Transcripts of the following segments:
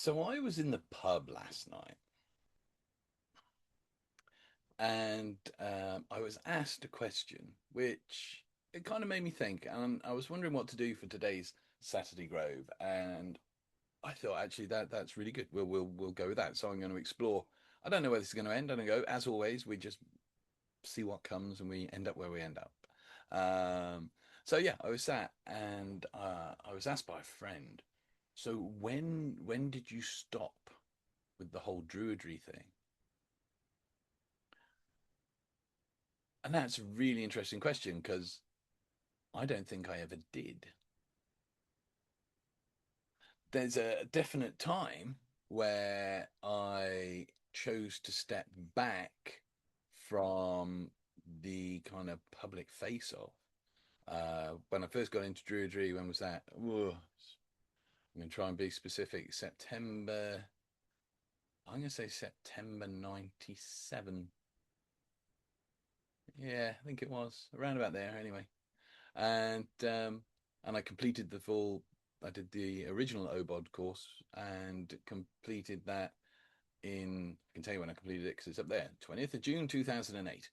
So I was in the pub last night and I was asked a question which it kind of made me think, and I was wondering what to do for today's Saturday Grove, and I thought actually that's really good. We'll go with that. So I'm going to explore. I don't know where this is going to end. I don't go. As always, we just see what comes and we end up where we end up. Um, so yeah, I was sat and I was asked by a friend. So when did you stop with the whole Druidry thing? And that's a really interesting question because I don't think I ever did. There's a definite time where I chose to step back from the kind of public face off. When I first got into Druidry, when was that? Whoa, I'm going to try and be specific. September, I'm going to say September 97. Yeah, I think it was around about there anyway. And I completed the full. I did the original OBOD course and completed that in. I can tell you when I completed it because it's up there, 20th of June 2008.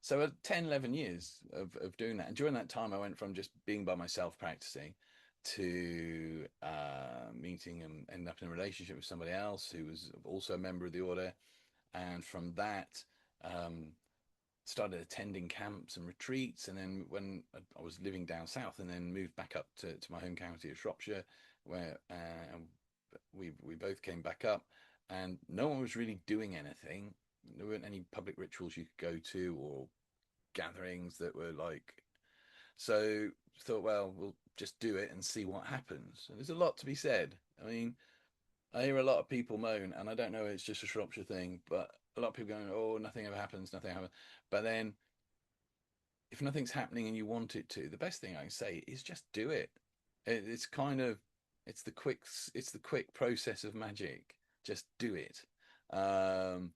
So 10, 11 years of doing that, and during that time, I went from just being by myself practicing to meeting and ending up in a relationship with somebody else who was also a member of the order, and from that. Um, Started attending camps and retreats, and then when I was living down south, and then moved back up to my home county of Shropshire, where we both came back up, and no one was really doing anything. There weren't any public rituals you could go to or gatherings that were like. So thought, well, we'll just do it and see what happens. And there's a lot to be said. I mean, I hear a lot of people moan, and I don't know, it's just a Shropshire thing, but a lot of people going, "Oh, nothing ever happens, nothing happens." But then if nothing's happening and you want it to, the best thing I can say is just do it. It's kind of it's the quick process of magic. Just do it. Um,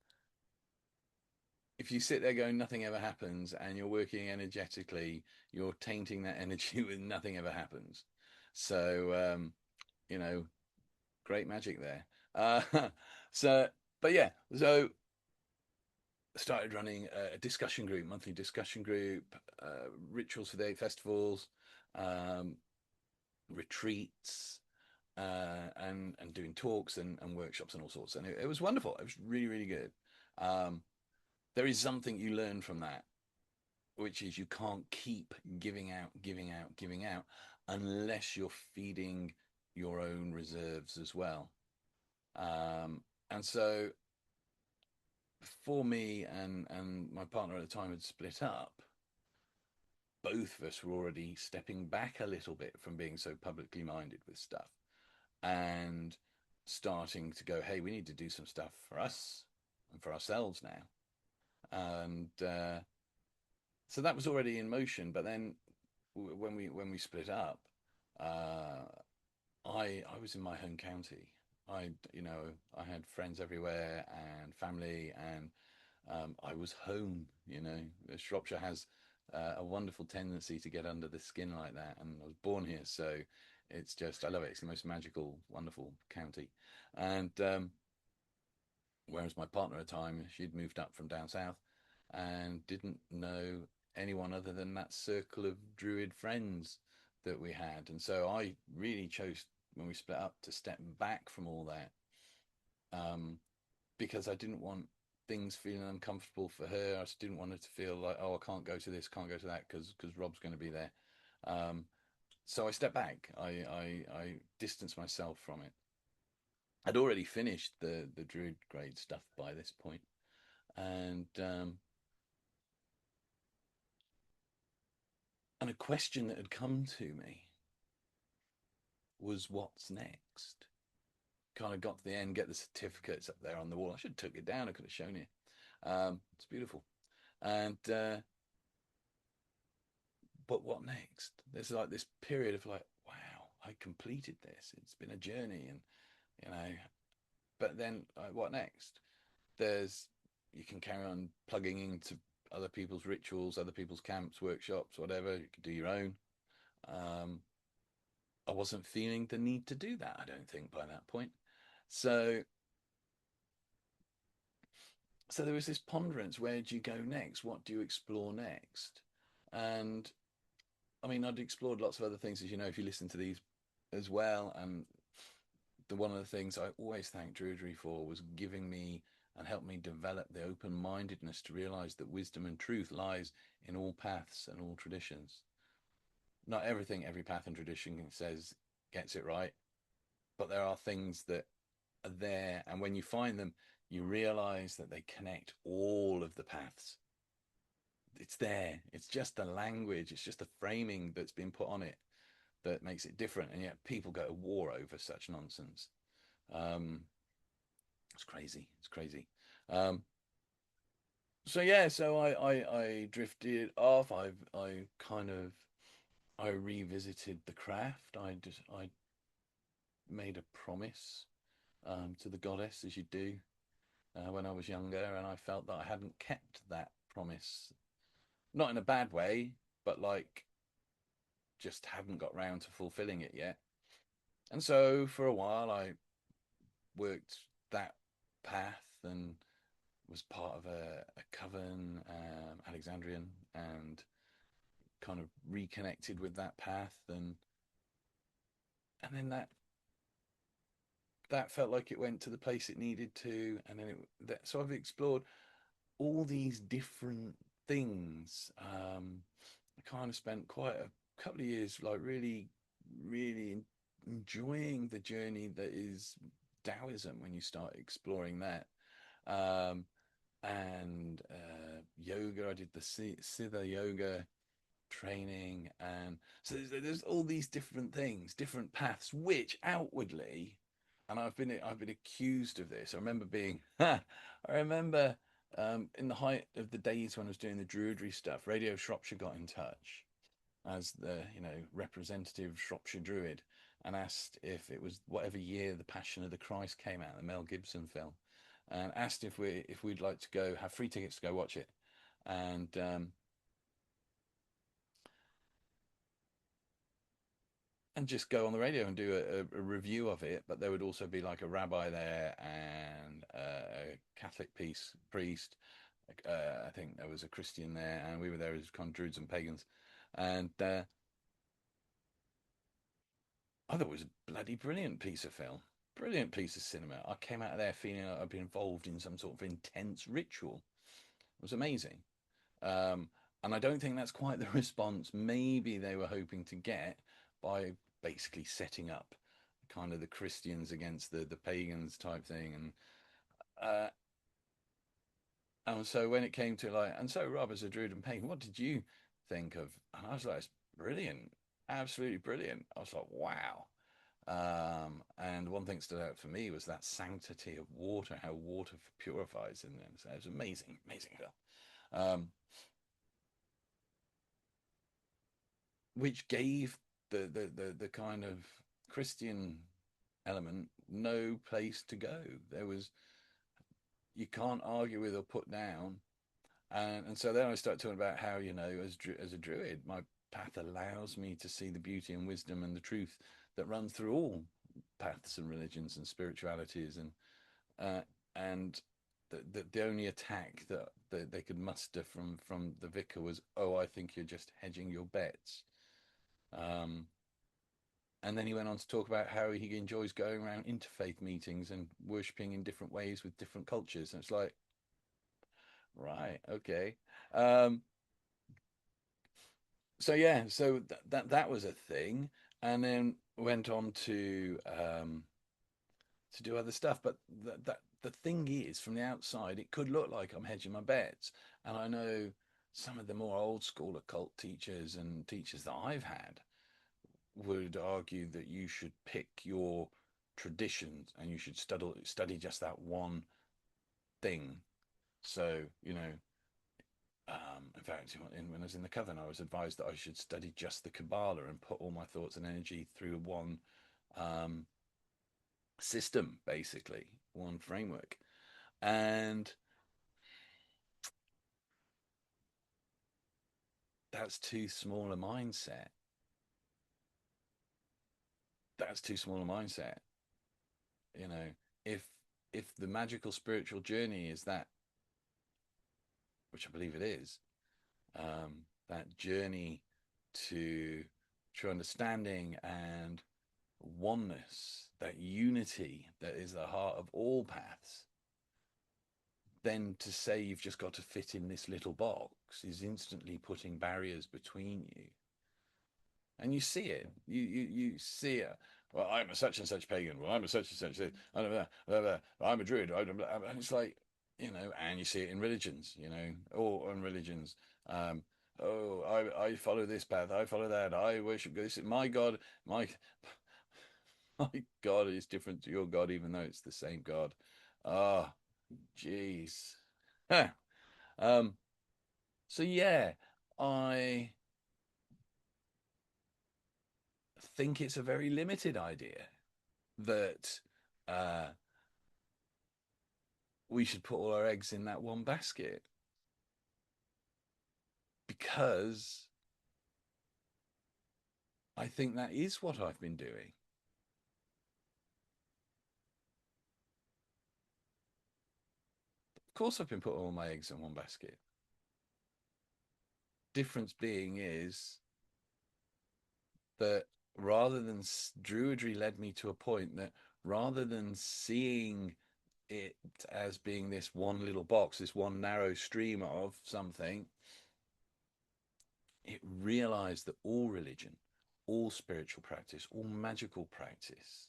if you sit there going nothing ever happens and you're working energetically, you're tainting that energy with nothing ever happens. So you know, great magic there. So, but yeah, so started running a discussion group, monthly discussion group, rituals for the 8 festivals, um, retreats, and doing talks and workshops and all sorts. And it was wonderful. It was really, really good. Um, there is something you learn from that, which is you can't keep giving out, giving out, giving out unless you're feeding your own reserves as well. Um, and so for me and my partner at the time had split up, both of us were already stepping back a little bit from being so publicly minded with stuff and starting to go, hey, we need to do some stuff for us and for ourselves now. And so that was already in motion. But then when we split up, uh, I was in my home county. I had friends everywhere and family, and I was home. Shropshire has a wonderful tendency to get under the skin like that, and I was born here, so it's just I love it. It's the most magical, wonderful county, and whereas my partner at the time, she'd moved up from down south and didn't know anyone other than that circle of druid friends that we had, and so I really chose when we split up to step back from all that, um, because I didn't want things feeling uncomfortable for her. I just didn't want her to feel like, oh, I can't go to this, can't go to that because Rob's going to be there. Um, so I stepped back. I distanced myself from it. I'd already finished the Druid grade stuff by this point, and a question that had come to me was, what's next? Kind of got to the end, get the certificates up there on the wall. I should have took it down. I could have shown you. It's beautiful. And but what next? There's like this period of like, wow, I completed this. It's been a journey, and you know. But then, what next? There's you can carry on plugging into other people's rituals, other people's camps, workshops, whatever. You can do your own. Um, I wasn't feeling the need to do that, I don't think, by that point. So so there was this ponderance, where do you go next? What do you explore next? And I mean, I'd explored lots of other things, as you know, if you listen to these as well. And one of the things I always thank Druidry for was giving me and helped me develop the open mindedness to realize that wisdom and truth lies in all paths and all traditions. Not everything, every path and tradition says gets it right, but there are things that are there. And when you find them, you realize that they connect all of the paths. It's there. It's just the language, it's just the framing that's been put on it that makes it different. And yet people go to war over such nonsense. Um, it's crazy. It's crazy. Um, so yeah, so I drifted off. I kind of I revisited the craft. I made a promise to the goddess, as you do, when I was younger, and I felt that I hadn't kept that promise. Not in a bad way, but like just hadn't got round to fulfilling it yet. And so for a while, I worked that path and was part of a coven, Alexandrian, and kind of reconnected with that path, and then that felt like it went to the place it needed to, and then so I've explored all these different things. I kind of spent quite a couple of years like really enjoying the journey that is Taoism when you start exploring that. Um, and yoga. I did the Siddha yoga training, and so there's all these different things, different paths, which outwardly, and I've been accused of this. I remember being, I remember in the height of the days when I was doing the Druidry stuff, Radio Shropshire got in touch as the representative Shropshire Druid, and asked if it was whatever year the Passion of the Christ came out, the Mel Gibson film, and asked if we'd like to go have free tickets to go watch it, and just go on the radio and do a review of it. But there would also be like a rabbi there and a Catholic priest. I think there was a Christian there, and we were there as kind of Druids and pagans. And I thought it was a bloody brilliant piece of film, brilliant piece of cinema. I came out of there feeling like I'd been involved in some sort of intense ritual. It was amazing. Um, and I don't think that's quite the response maybe they were hoping to get by basically setting up kind of the Christians against the pagans type thing. Uh, and so when it came to like, and so Rob, as a Druid and pagan, what did you think of? And I was like, it's brilliant, absolutely brilliant. I was like, wow. And one thing that stood out for me was that sanctity of water, how water purifies in them. So it was amazing, amazing film. Um, which gave the kind of Christian element no place to go. There was You can't argue with or put down, and so then I started talking about how as a druid, my path allows me to see the beauty and wisdom and the truth that runs through all paths and religions and spiritualities, uh, and the only attack that they could muster from the vicar was, oh, I think you're just hedging your bets. Um, And then he went on to talk about how he enjoys going around interfaith meetings and worshipping in different ways with different cultures. And it's like, right, okay. Um, so yeah, so that was a thing, and then went on to do other stuff. But the thing is, from the outside, it could look like I'm hedging my bets, and I know some of the more old school occult teachers and teachers that I've had would argue that you should pick your traditions and you should study just that one thing. So, in fact, when I was in the coven, I was advised that I should study just the Kabbalah and put all my thoughts and energy through one um, system, basically, one framework. And that's too small a mindset. that's too small a mindset. You know, if the magical spiritual journey is that, which I believe it is, that journey to true understanding and oneness, that unity that is the heart of all paths, then to say you've just got to fit in this little box is instantly putting barriers between you. And you see it. You see it. Well, I'm a such and such pagan. Well, I'm a such and such. I don't know. I'm a druid. And it's like, and you see it in religions, or in religions. Um, oh, I follow this path. I follow that. I worship this. My God, my my God is different to your God, even though it's the same God. Ah, oh, jeez. um. So yeah, I think it's a very limited idea that uh, we should put all our eggs in that one basket, because I think that is what I've been doing. Of course, I've been putting all my eggs in one basket. Difference being is that rather than Druidry led me to a point that rather than seeing it as being this one little box, this one narrow stream of something, it realized that all religion, all spiritual practice, all magical practice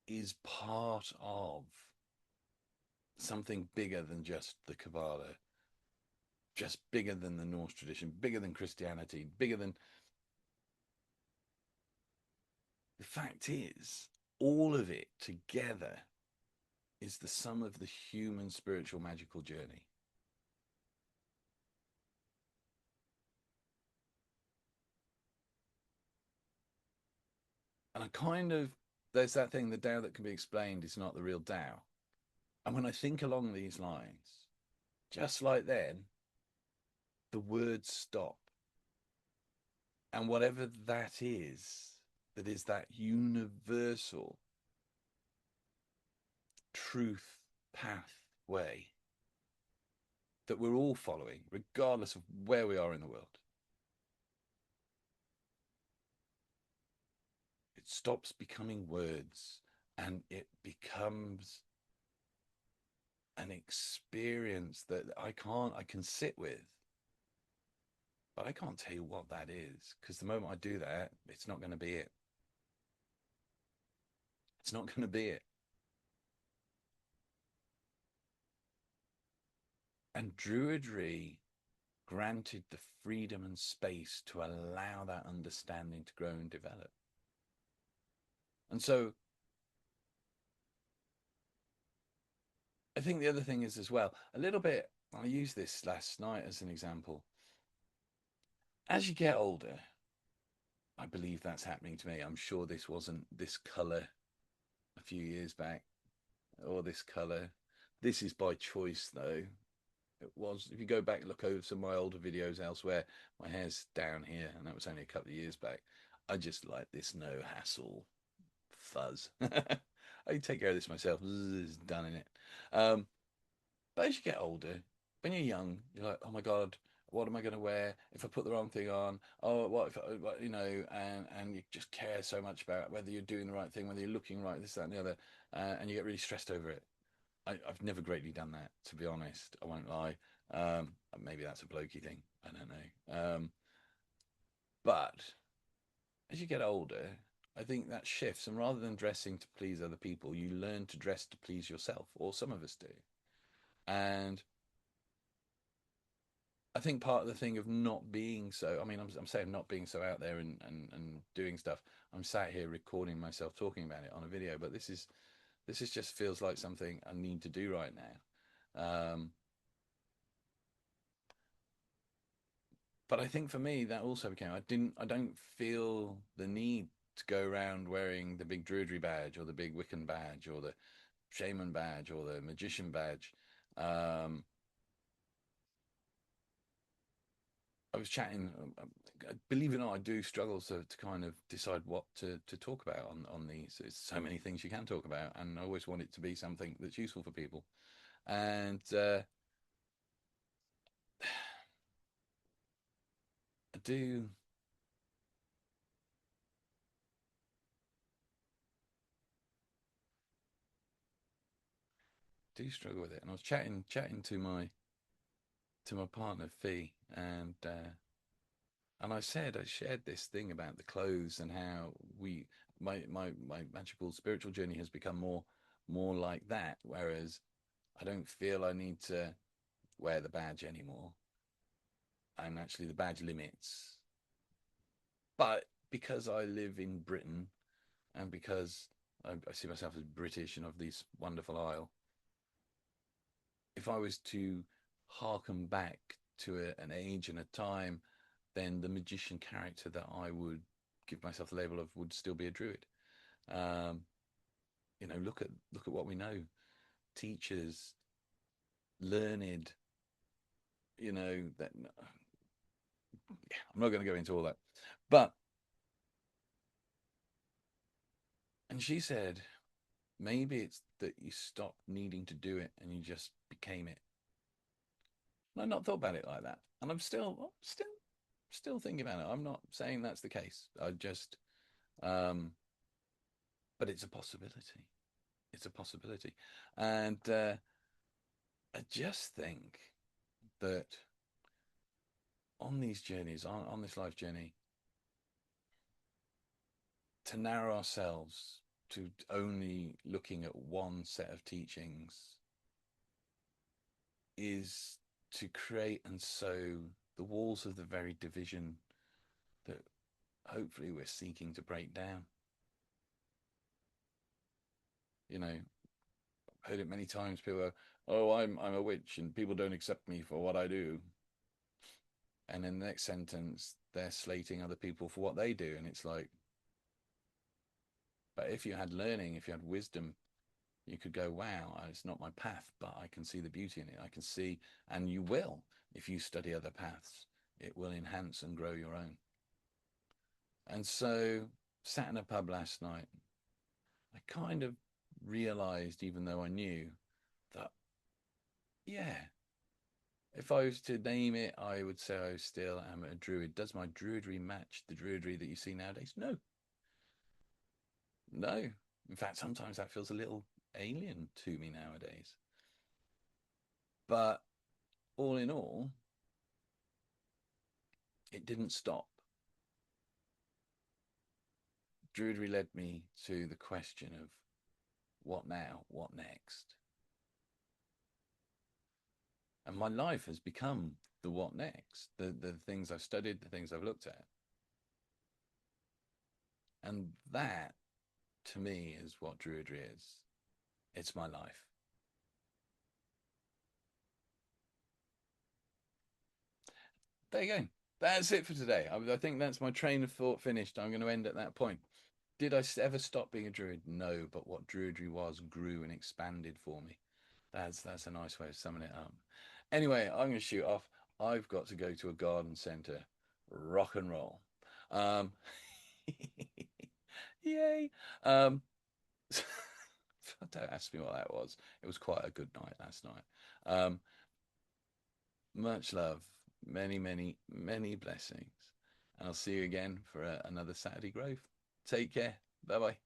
is part of something bigger than just the Kabbalah, just bigger than the Norse tradition, bigger than Christianity, bigger than. The fact is, all of it together is the sum of the human spiritual magical journey. And I kind of, there's that thing, the Tao that can be explained is not the real Tao. And when I think along these lines, just like then, the words stop. And whatever that is that universal truth pathway that we're all following, regardless of where we are in the world, it stops becoming words and it becomes an experience that I can sit with, but I can't tell you what that is, because the moment I do that, it's not going to be it. It's not going to be it. And Druidry granted the freedom and space to allow that understanding to grow and develop. And so I think the other thing is as well, a little bit, I used this last night as an example. As you get older, I believe that's happening to me. I'm sure this wasn't this color a few years back, or this color. This is by choice, though. It was, if you go back and look over some of my older videos elsewhere, my hair's down here, and that was only a couple of years back. I just like this no hassle fuzz. I take care of this myself. It's done in it. But as you get older, when you're young, you're like, oh my God, what am I going to wear if I put the wrong thing on? Oh, what if and you just care so much about whether you're doing the right thing, whether you're looking right, this, that, and the other, and you get really stressed over it. I've never greatly done that, to be honest. I won't lie. Maybe that's a blokey thing. I don't know. But as you get older, I think that shifts, and rather than dressing to please other people, you learn to dress to please yourself, or some of us do. And I think part of the thing of not being so, I mean, I'm saying not being so out there and doing stuff. I'm sat here recording myself talking about it on a video, but this is just feels like something I need to do right now. But I think for me that also became, I don't feel the need to go around wearing the big Druidry badge or the big Wiccan badge or the shaman badge or the magician badge. Um, I was chatting. Believe it or not, I do struggle to kind of decide what to talk about on these. There's so many things you can talk about, and I always want it to be something that's useful for people. And I do struggle with it. And I was chatting to my partner Fee, and I shared this thing about the clothes and how my magical spiritual journey has become more like that. Whereas I don't feel I need to wear the badge anymore, and actually the badge limits. But because I live in Britain and because I see myself as British and of this wonderful isle, if I was to harken back to an age and a time, then the magician character that I would give myself the label of would still be a druid. Um, look at what we know: teachers, learned. That I'm not going to go into all that, but and she said maybe it's that you stopped needing to do it and you just became it. And I've not thought about it like that, and I'm still thinking about it. I'm not saying that's the case. I just, um, but it's a possibility. It's a possibility, and I just think that on these journeys, on this life journey, to narrow ourselves to only looking at one set of teachings is to create and sow the walls of the very division that hopefully we're seeking to break down. I've heard it many times. People go, "Oh, I'm a witch, and people don't accept me for what I do." And in the next sentence, they're slating other people for what they do, and it's like, but if you had learning, if you had wisdom, you could go, "Wow, it's not my path, but I can see the beauty in it. I can see," and you will if you study other paths. It will enhance and grow your own. And so, sat in a pub last night. I kind of realized, even though I knew, that, yeah, if I was to name it, I would say I still am a druid. Does my druidry match the druidry that you see nowadays? No, no. In fact, sometimes that feels a little alien to me nowadays. But all in all, it didn't stop. Druidry led me to the question of what now, what next? And my life has become the what next, the things I've studied, the things I've looked at. And that, to me, is what Druidry is. It's my life. There you go. That's it for today. I think that's my train of thought finished. I'm going to end at that point. Did I ever stop being a druid? No, but what Druidry was grew and expanded for me. That's a nice way of summing it up. Anyway, I'm going to shoot off. I've got to go to a garden centre. Rock and roll. Um, yay. Don't ask me what that was. It was quite a good night last night. Much love, many, many, many blessings. And I'll see you again for another Saturday Grove. Take care. Bye bye.